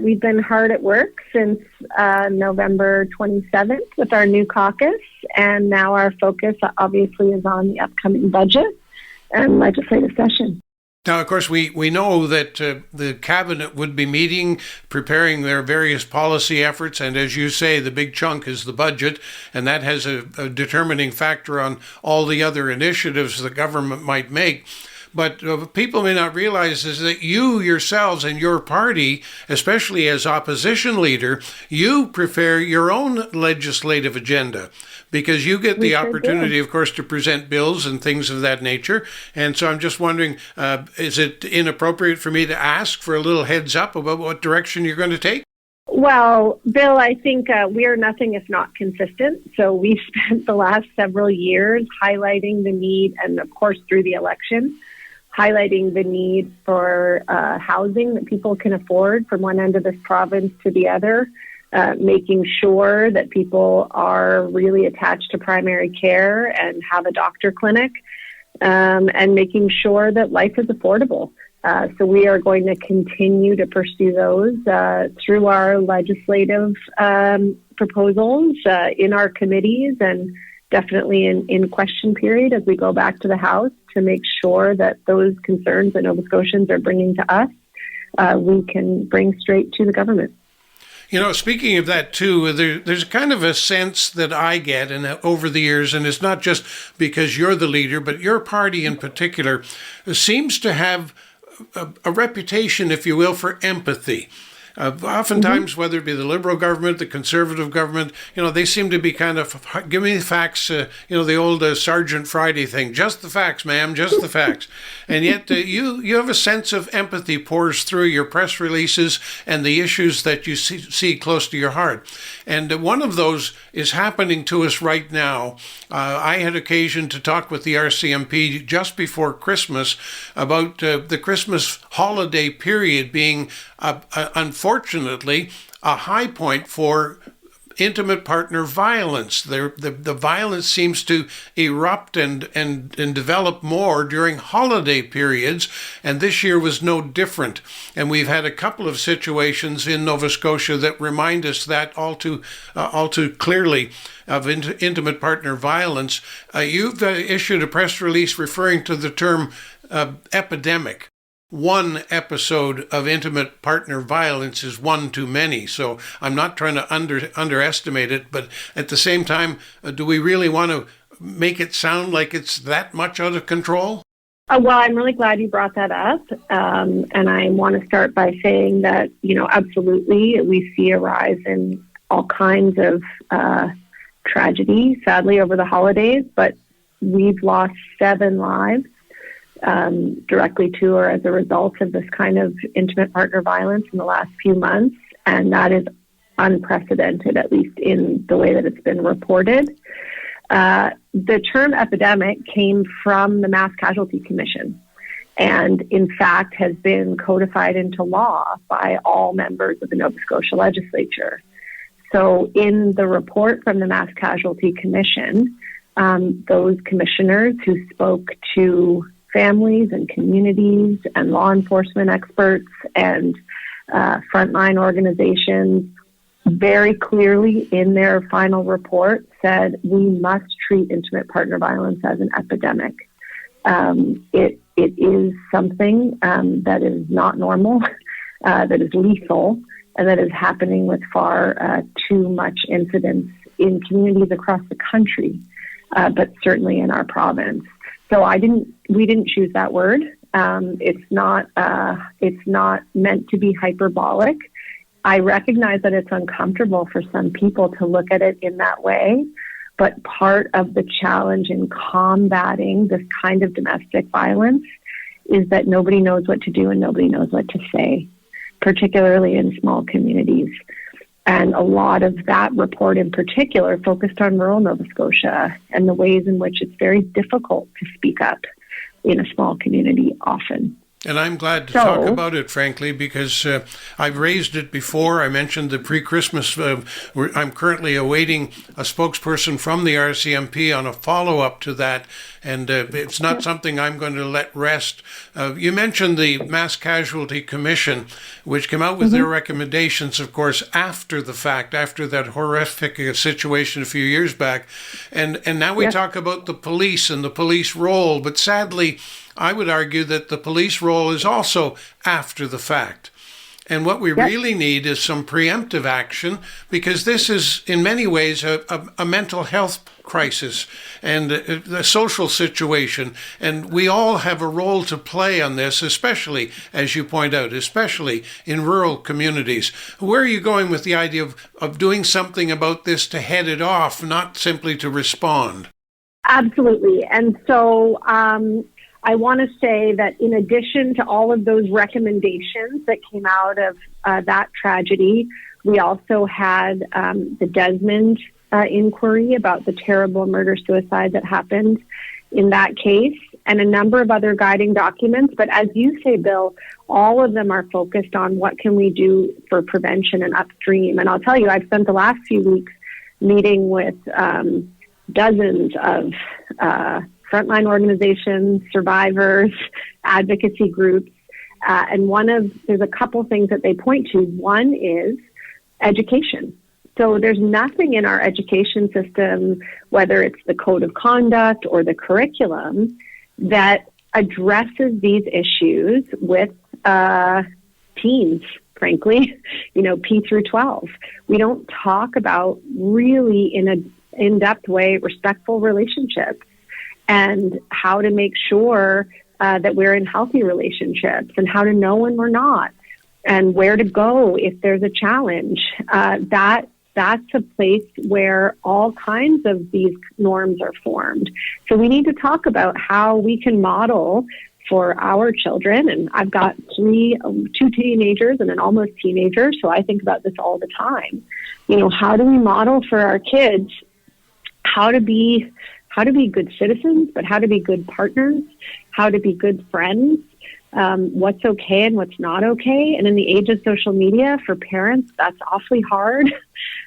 We've been hard at work since November 27th with our new caucus, and now our focus obviously is on the upcoming budget and legislative session. Now, of course, we know that the cabinet would be meeting, preparing their various policy efforts, and as you say, the big chunk is the budget, and that has a determining factor on all the other initiatives the government might make. But people may not realize is that you yourselves and your party, especially as opposition leader, you prepare your own legislative agenda because you get the opportunity, of course, to present bills and things of that nature. And so I'm just wondering, is it inappropriate for me to ask for a little heads up about what direction you're going to take? Well, Bill, I think we are nothing if not consistent. So we spent the last several years highlighting the need, and of course through the election, highlighting the need for housing that people can afford from one end of this province to the other, making sure that people are really attached to primary care and have a doctor clinic, and making sure that life is affordable. So we are going to continue to pursue those through our legislative proposals in our committees and definitely in question period as we go back to the House to make sure that those concerns that Nova Scotians are bringing to us, we can bring straight to the government. You know, speaking of that too, there's kind of a sense that I get and over the years, and it's not just because you're the leader, but your party in particular seems to have a reputation, if you will, for empathy. Oftentimes, whether it be the Liberal government, the Conservative government, you know, they seem to be kind of, give me the facts, you know, the old Sergeant Friday thing, just the facts, ma'am, just the facts. And yet you have a sense of empathy pours through your press releases and the issues that you see close to your heart. And one of those is happening to us right now. I had occasion to talk with the RCMP just before Christmas about the Christmas holiday period being unfortunately, a high point for intimate partner violence. The violence seems to erupt and develop more during holiday periods, and this year was no different. And we've had a couple of situations in Nova Scotia that remind us that all too clearly of intimate partner violence. You've issued a press release referring to the term epidemic. One episode of intimate partner violence is one too many. So I'm not trying to underestimate it, but at the same time, do we really want to make it sound like it's that much out of control? Well, I'm really glad you brought that up. And I want to start by saying that, you know, absolutely, we see a rise in all kinds of tragedy, sadly, over the holidays, but we've lost 7 lives directly to or as a result of this kind of intimate partner violence in the last few months. And that is unprecedented, at least in the way that it's been reported. The term epidemic came from the Mass Casualty Commission and, in fact, has been codified into law by all members of the Nova Scotia Legislature. So in the report from the Mass Casualty Commission, those commissioners who spoke to families and communities and law enforcement experts and frontline organizations very clearly in their final report said we must treat intimate partner violence as an epidemic. It is something that is not normal, that is lethal, and that is happening with far too much incidence in communities across the country, but certainly in our province. So we didn't choose that word. It's not meant to be hyperbolic. I recognize that it's uncomfortable for some people to look at it in that way, but part of the challenge in combating this kind of domestic violence is that nobody knows what to do and nobody knows what to say, particularly in small communities. And a lot of that report in particular focused on rural Nova Scotia and the ways in which it's very difficult to speak up in a small community often. And I'm glad to talk about it, frankly, because I've raised it before. I mentioned the pre-Christmas. I'm currently awaiting a spokesperson from the RCMP on a follow-up to that, and it's not something I'm going to let rest. You mentioned the Mass Casualty Commission, which came out with their recommendations, of course, after the fact, after that horrific situation a few years back. And now we talk about the police and the police role, but sadly, I would argue that the police role is also after the fact. And what we really need is some preemptive action, because this is in many ways a mental health crisis and a social situation. And we all have a role to play on this, especially, as you point out, especially in rural communities. Where are you going with the idea of doing something about this to head it off, not simply to respond? Absolutely. And so I want to say that in addition to all of those recommendations that came out of that tragedy, we also had the Desmond inquiry about the terrible murder-suicide that happened in that case, and a number of other guiding documents. But as you say, Bill, all of them are focused on what can we do for prevention and upstream. And I'll tell you, I've spent the last few weeks meeting with dozens of frontline organizations, survivors, advocacy groups, and there's a couple things that they point to. One is education. So there's nothing in our education system, whether it's the code of conduct or the curriculum, that addresses these issues with teens, frankly, P through 12. We don't talk about really in an in-depth way respectful relationships, and how to make sure that we're in healthy relationships, and how to know when we're not, and where to go if there's a challenge. That's a place where all kinds of these norms are formed. So we need to talk about how we can model for our children. And I've got two teenagers and an almost teenager, so I think about this all the time. How do we model for our kids how to be good citizens, but how to be good partners, how to be good friends, what's okay and what's not okay. And in the age of social media, for parents, that's awfully hard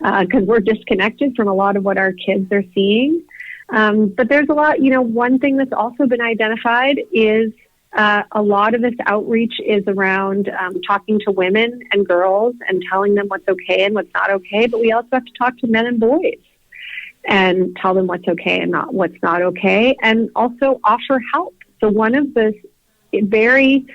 because we're disconnected from a lot of what our kids are seeing. But there's a lot, one thing that's also been identified is a lot of this outreach is around talking to women and girls and telling them what's okay and what's not okay. But we also have to talk to men and boys and tell them what's okay and what's not okay, and also offer help. So one of the very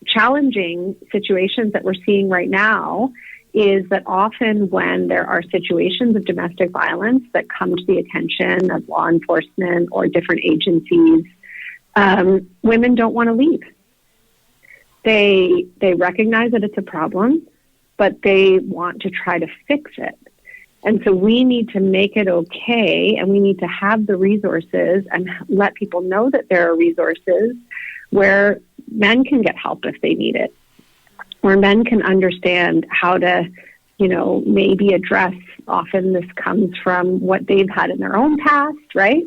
challenging situations that we're seeing right now is that often when there are situations of domestic violence that come to the attention of law enforcement or different agencies, women don't want to leave. They recognize that it's a problem, but they want to try to fix it. And so we need to make it okay, and we need to have the resources and let people know that there are resources where men can get help if they need it, where men can understand how to, maybe address. Often this comes from what they've had in their own past, right?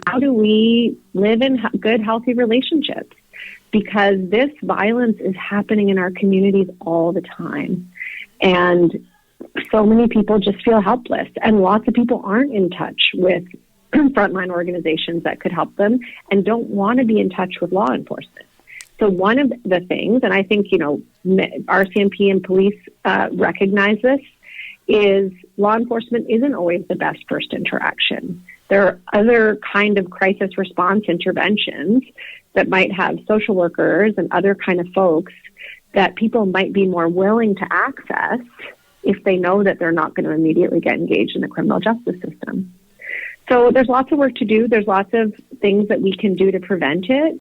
How do we live in good, healthy relationships? Because this violence is happening in our communities all the time. And so many people just feel helpless, and lots of people aren't in touch with frontline organizations that could help them and don't want to be in touch with law enforcement. So one of the things, and I think, RCMP and police recognize this, is law enforcement isn't always the best first interaction. There are other kind of crisis response interventions that might have social workers and other kind of folks that people might be more willing to access if they know that they're not going to immediately get engaged in the criminal justice system. So there's lots of work to do. There's lots of things that we can do to prevent it.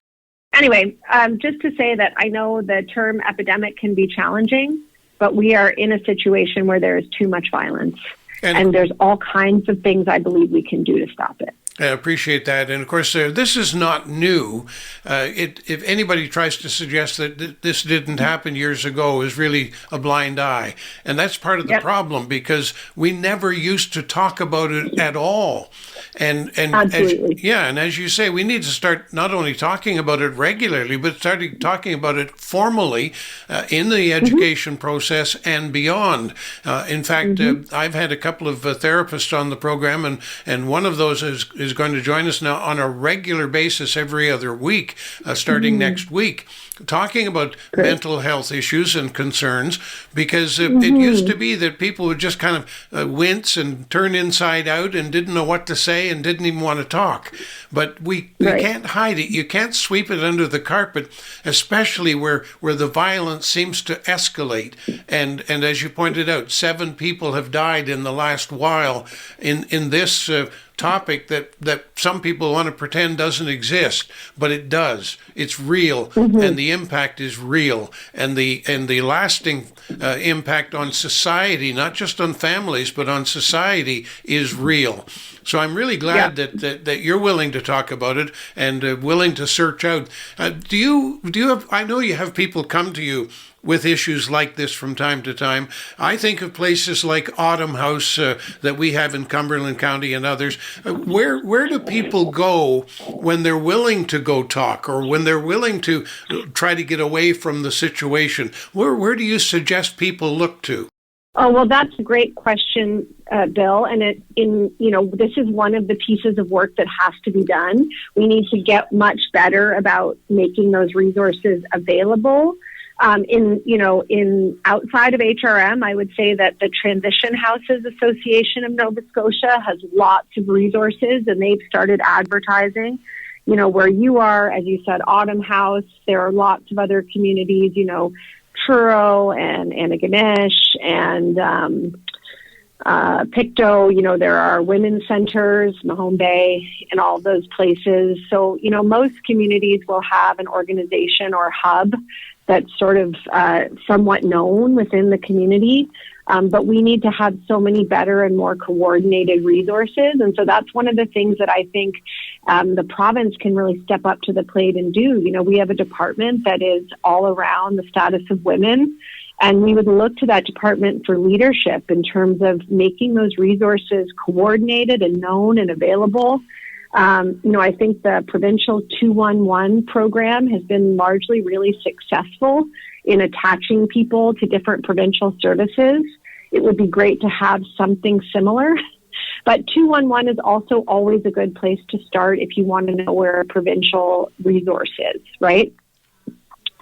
Anyway, just to say that I know the term epidemic can be challenging, but we are in a situation where there is too much violence. And there's all kinds of things I believe we can do to stop it. I appreciate that. And of course, this is not new. If anybody tries to suggest that this didn't happen years ago, is really a blind eye. And that's part of the problem, because we never used to talk about it at all. And Absolutely. and as you say, we need to start not only talking about it regularly, but starting talking about it formally in the education process and beyond. In fact, I've had a couple of therapists on the program, and one of those is going to join us now on a regular basis every other week, starting next week, talking about mental health issues and concerns, because it used to be that people would just kind of wince and turn inside out and didn't know what to say and didn't even want to talk. But we can't hide it. You can't sweep it under the carpet, especially where the violence seems to escalate. And as you pointed out, 7 people have died in the last while in this topic that some people want to pretend doesn't exist, but it does. It's real, and the impact is real, and the lasting impact on society, not just on families, but on society, is real. So I'm really glad that you're willing to talk about it and willing to search out. Do you have? I know you have people come to you with issues like this from time to time. I think of places like Autumn House that we have in Cumberland County and others. Where do people go when they're willing to go talk, or when they're willing to try to get away from the situation? Where do you suggest people look to? Oh, well, that's a great question, Bill. And this is one of the pieces of work that has to be done. We need to get much better about making those resources available. In outside of HRM, I would say that the Transition Houses Association of Nova Scotia has lots of resources, and they've started advertising. Where you are, as you said, Autumn House. There are lots of other communities, Truro and Antigonish and Pictou. There are women's centers, Mahone Bay, and all those places. So, most communities will have an organization or hub that's sort of somewhat known within the community. But we need to have so many better and more coordinated resources. And so that's one of the things that I think the province can really step up to the plate and do. We have a department that is all around the status of women, and we would look to that department for leadership in terms of making those resources coordinated and known and available. I think the provincial 211 program has been largely really successful in attaching people to different provincial services. It would be great to have something similar, but 211 is also always a good place to start if you want to know where a provincial resource is, right?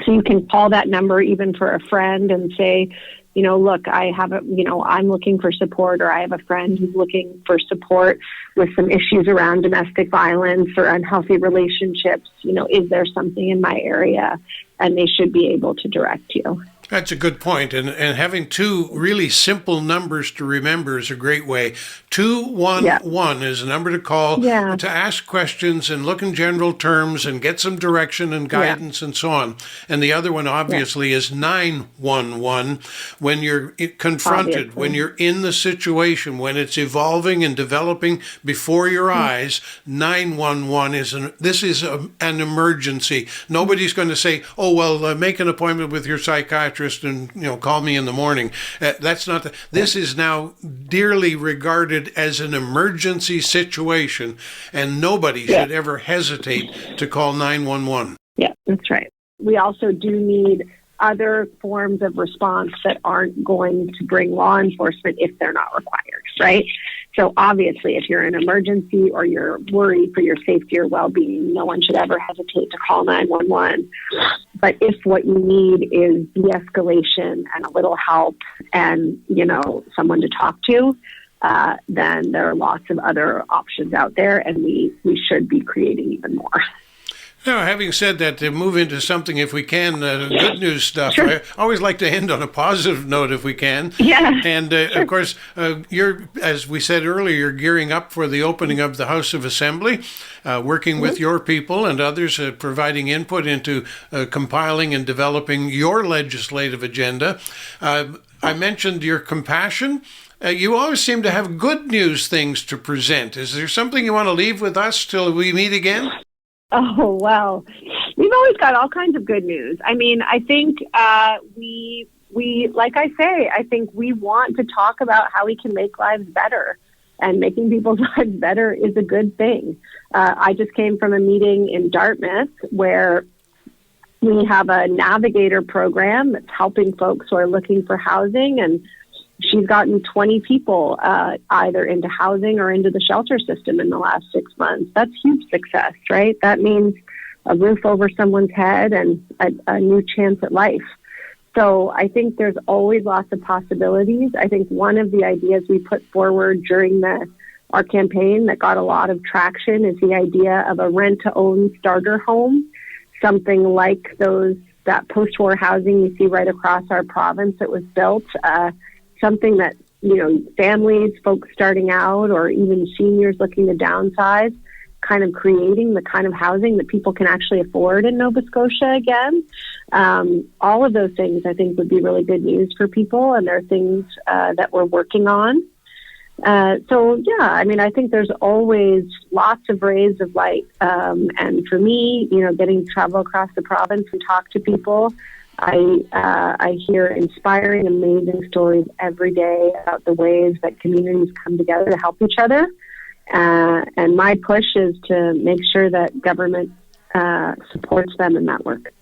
So you can call that number even for a friend and say, look, I'm looking for support, or I have a friend who's looking for support with some issues around domestic violence or unhealthy relationships. Is there something in my area? And they should be able to direct you. That's a good point. And having 2 really simple numbers to remember is a great way. 211 is a number to call to ask questions and look in general terms and get some direction and guidance and so on. And the other one, obviously, is 911 when you're confronted, when you're in the situation, when it's evolving and developing before your eyes. 911 is an emergency. Nobody's going to say, oh, well, make an appointment with your psychiatrist and call me in the morning. That's not. This is now dearly regarded as an emergency situation, and nobody should ever hesitate to call 911. Yeah, that's right. We also do need other forms of response that aren't going to bring law enforcement if they're not required, right? So obviously, if you're in an emergency or you're worried for your safety or well-being, no one should ever hesitate to call 911. But if what you need is de-escalation and a little help and, someone to talk to, then there are lots of other options out there, and we should be creating even more. Now, having said that, to move into something, if we can, good news stuff. Sure. I always like to end on a positive note if we can. Yeah. And of course, you're, as we said earlier, you're gearing up for the opening of the House of Assembly, working with your people and others, providing input into compiling and developing your legislative agenda. I mentioned your compassion. You always seem to have good news things to present. Is there something you want to leave with us till we meet again? Oh, well, we've always got all kinds of good news. I mean, I think we like I say, I think we want to talk about how we can make lives better, and making people's lives better is a good thing. I just came from a meeting in Dartmouth where we have a navigator program that's helping folks who are looking for housing, and she's gotten 20 people either into housing or into the shelter system in the last 6 months. That's huge success, right? That means a roof over someone's head and a new chance at life. So I think there's always lots of possibilities. I think one of the ideas we put forward during our campaign that got a lot of traction is the idea of a rent-to-own starter home, something like that post-war housing you see right across our province that was built, something that, families, folks starting out, or even seniors looking to downsize, kind of creating the kind of housing that people can actually afford in Nova Scotia again. All of those things, I think, would be really good news for people, and they're things that we're working on. I think there's always lots of rays of light. And for me, getting to travel across the province and talk to people, I hear inspiring, amazing stories every day about the ways that communities come together to help each other. And my push is to make sure that government supports them in that work.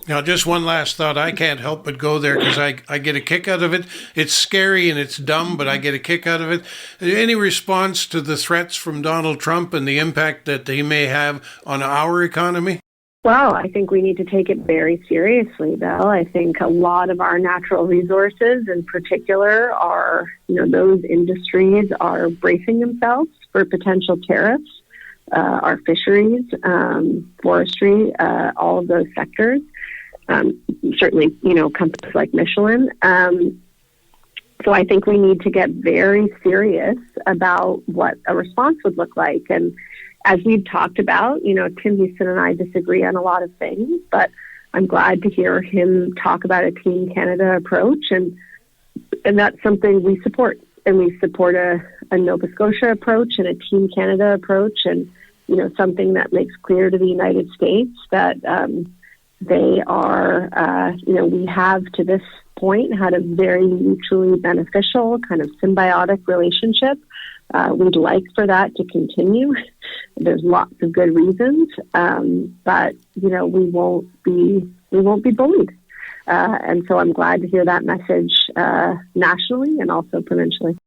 Now, just one last thought. I can't help but go there because I get a kick out of it. It's scary and it's dumb, but I get a kick out of it. Any response to the threats from Donald Trump and the impact that they may have on our economy? Well, I think we need to take it very seriously, Bill. I think a lot of our natural resources in particular are, those industries are bracing themselves for potential tariffs. Our fisheries, forestry, all of those sectors. Certainly, companies like Michelin. So I think we need to get very serious about what a response would look like. And as we've talked about, Tim Houston and I disagree on a lot of things, but I'm glad to hear him talk about a Team Canada approach. And that's something we support. And we support a Nova Scotia approach and a Team Canada approach, and something that makes clear to the United States that they are, we have to this point had a very mutually beneficial kind of symbiotic relationship. We'd like for that to continue. There's lots of good reasons, but we won't be bullied. And so I'm glad to hear that message nationally and also provincially.